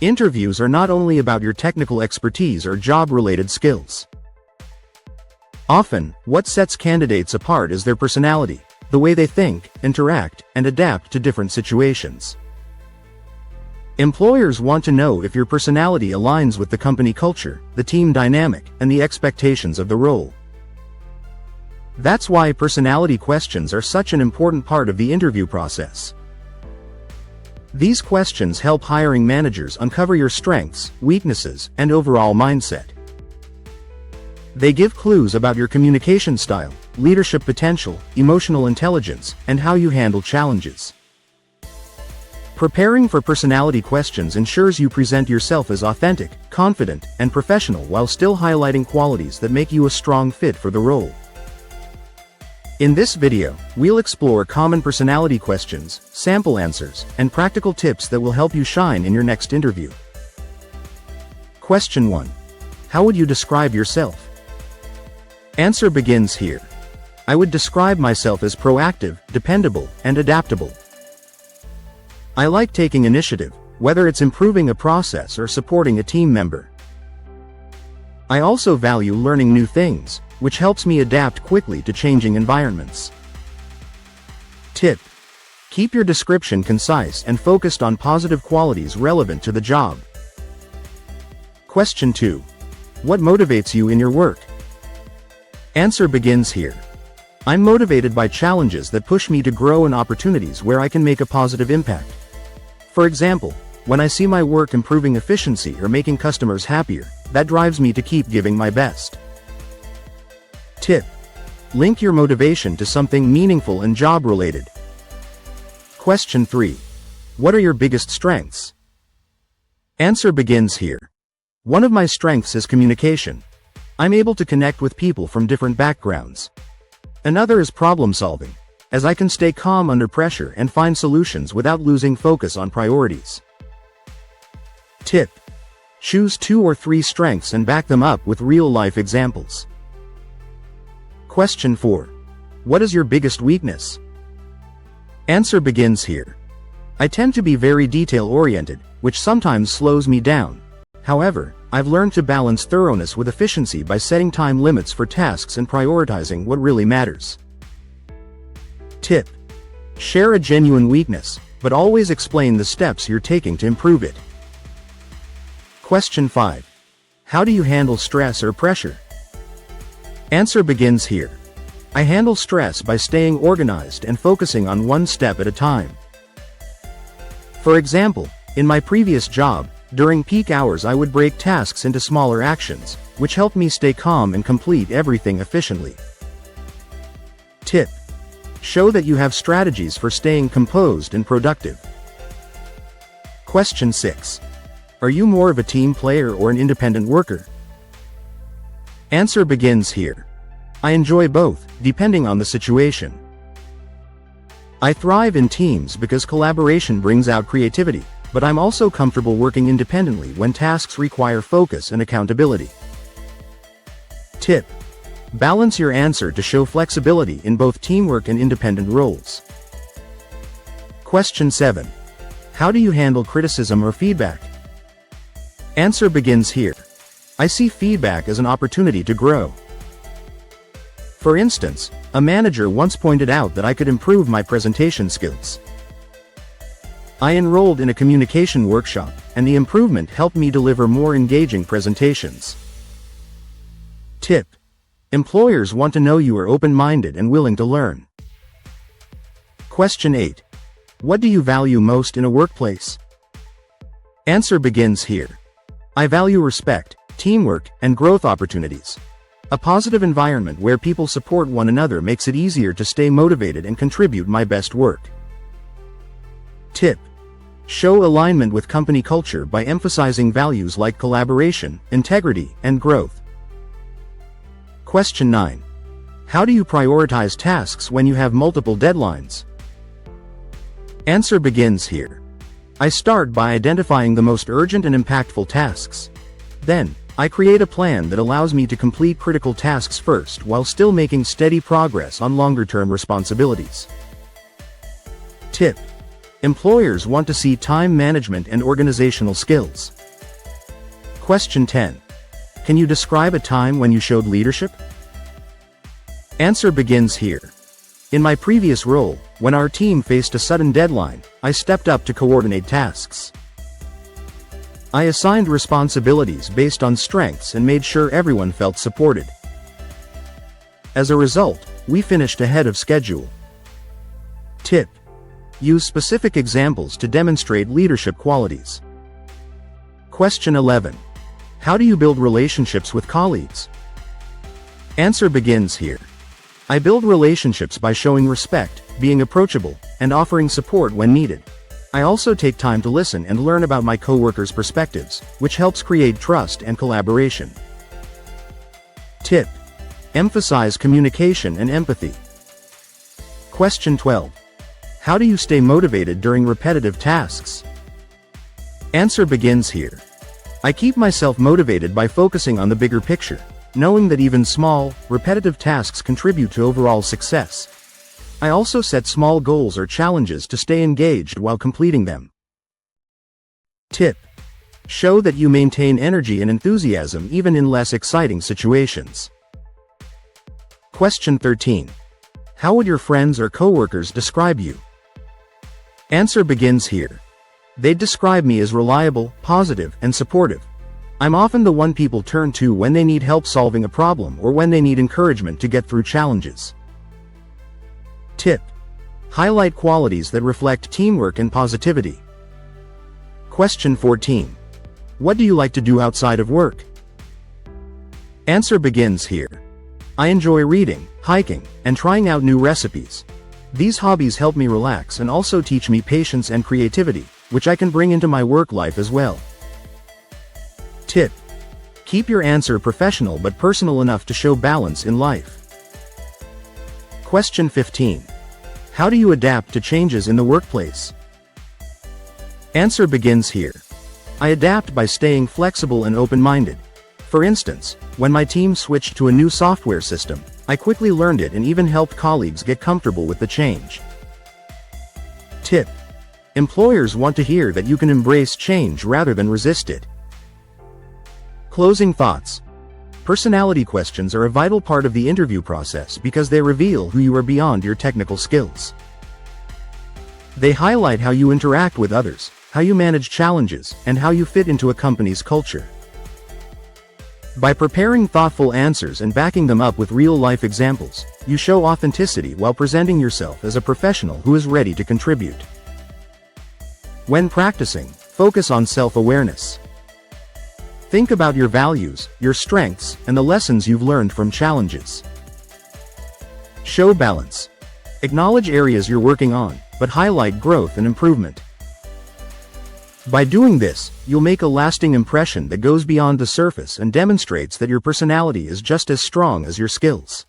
Interviews are not only about your technical expertise or job-related skills. Often, what sets candidates apart is their personality, the way they think, interact, and adapt to different situations. Employers want to know if your personality aligns with the company culture, the team dynamic, and the expectations of the role. That's why personality questions are such an important part of the interview process. These questions help hiring managers uncover your strengths, weaknesses, and overall mindset. They give clues about your communication style, leadership potential, emotional intelligence, and how you handle challenges. Preparing for personality questions ensures you present yourself as authentic, confident, and professional while still highlighting qualities that make you a strong fit for the role. In this video, we'll explore common personality questions, sample answers, and practical tips that will help you shine in your next interview. Question 1. How would you describe yourself? Answer begins here. I would describe myself as proactive, dependable, and adaptable. I like taking initiative, whether it's improving a process or supporting a team member. I also value learning new things, which helps me adapt quickly to changing environments. Tip: keep your description concise and focused on positive qualities relevant to the job. Question 2. What motivates you in your work? Answer begins here. I'm motivated by challenges that push me to grow and opportunities where I can make a positive impact. For example, when I see my work improving efficiency or making customers happier, that drives me to keep giving my best. Tip: link your motivation to something meaningful and job-related. Question 3. What are your biggest strengths? Answer begins here. One of my strengths is communication. I'm able to connect with people from different backgrounds. Another is problem solving, as I can stay calm under pressure and find solutions without losing focus on priorities. Tip: choose 2 or 3 strengths and back them up with real-life examples. Question 4. What is your biggest weakness? Answer begins here. I tend to be very detail-oriented, which sometimes slows me down. However, I've learned to balance thoroughness with efficiency by setting time limits for tasks and prioritizing what really matters. Tip: share a genuine weakness, but always explain the steps you're taking to improve it. Question 5. How do you handle stress or pressure? Answer begins here. I handle stress by staying organized and focusing on one step at a time. For example, in my previous job, during peak hours I would break tasks into smaller actions, which helped me stay calm and complete everything efficiently. Tip: show that you have strategies for staying composed and productive. Question 6. Are you more of a team player or an independent worker? Answer begins here. I enjoy both, depending on the situation. I thrive in teams because collaboration brings out creativity, but I'm also comfortable working independently when tasks require focus and accountability. Tip: balance your answer to show flexibility in both teamwork and independent roles. Question 7. How do you handle criticism or feedback? Answer begins here. I see feedback as an opportunity to grow. For instance, a manager once pointed out that I could improve my presentation skills. I enrolled in a communication workshop, and the improvement helped me deliver more engaging presentations. Tip: employers want to know you are open-minded and willing to learn. Question 8. What do you value most in a workplace? Answer begins here. I value respect, teamwork, and growth opportunities. A positive environment where people support one another makes it easier to stay motivated and contribute my best work. Tip: show alignment with company culture by emphasizing values like collaboration, integrity, and growth. Question 9. How do you prioritize tasks when you have multiple deadlines? Answer begins here. I start by identifying the most urgent and impactful tasks. Then, I create a plan that allows me to complete critical tasks first while still making steady progress on longer-term responsibilities. Tip: Employers want to see time management and organizational skills. Question 10. Can you describe a time when you showed leadership? Answer begins here. In my previous role, when our team faced a sudden deadline, I stepped up to coordinate tasks. I assigned responsibilities based on strengths and made sure everyone felt supported. As a result, we finished ahead of schedule. Tip: use specific examples to demonstrate leadership qualities. Question 11. How do you build relationships with colleagues? Answer begins here. I build relationships by showing respect, being approachable, and offering support when needed. I also take time to listen and learn about my coworkers' perspectives, which helps create trust and collaboration. Tip: emphasize communication and empathy. Question 12. How do you stay motivated during repetitive tasks? Answer begins here. I keep myself motivated by focusing on the bigger picture, knowing that even small, repetitive tasks contribute to overall success. I also set small goals or challenges to stay engaged while completing them. Tip: show that you maintain energy and enthusiasm even in less exciting situations. Question 13. How would your friends or coworkers describe you? Answer begins here. They describe me as reliable, positive, and supportive. I'm often the one people turn to when they need help solving a problem or when they need encouragement to get through challenges. Tip: highlight qualities that reflect teamwork and positivity. Question 14. What do you like to do outside of work? Answer begins here. I enjoy reading, hiking, and trying out new recipes. These hobbies help me relax and also teach me patience and creativity, which I can bring into my work life as well. Tip: keep your answer professional but personal enough to show balance in life. Question 15. How do you adapt to changes in the workplace? Answer begins here. I adapt by staying flexible and open-minded. For instance, when my team switched to a new software system, I quickly learned it and even helped colleagues get comfortable with the change. Tip: employers want to hear that you can embrace change rather than resist it. Closing thoughts. Personality questions are a vital part of the interview process because they reveal who you are beyond your technical skills. They highlight how you interact with others, how you manage challenges, and how you fit into a company's culture. By preparing thoughtful answers and backing them up with real-life examples, you show authenticity while presenting yourself as a professional who is ready to contribute. When practicing, focus on self-awareness. Think about your values, your strengths, and the lessons you've learned from challenges. Show balance. Acknowledge areas you're working on, but highlight growth and improvement. By doing this, you'll make a lasting impression that goes beyond the surface and demonstrates that your personality is just as strong as your skills.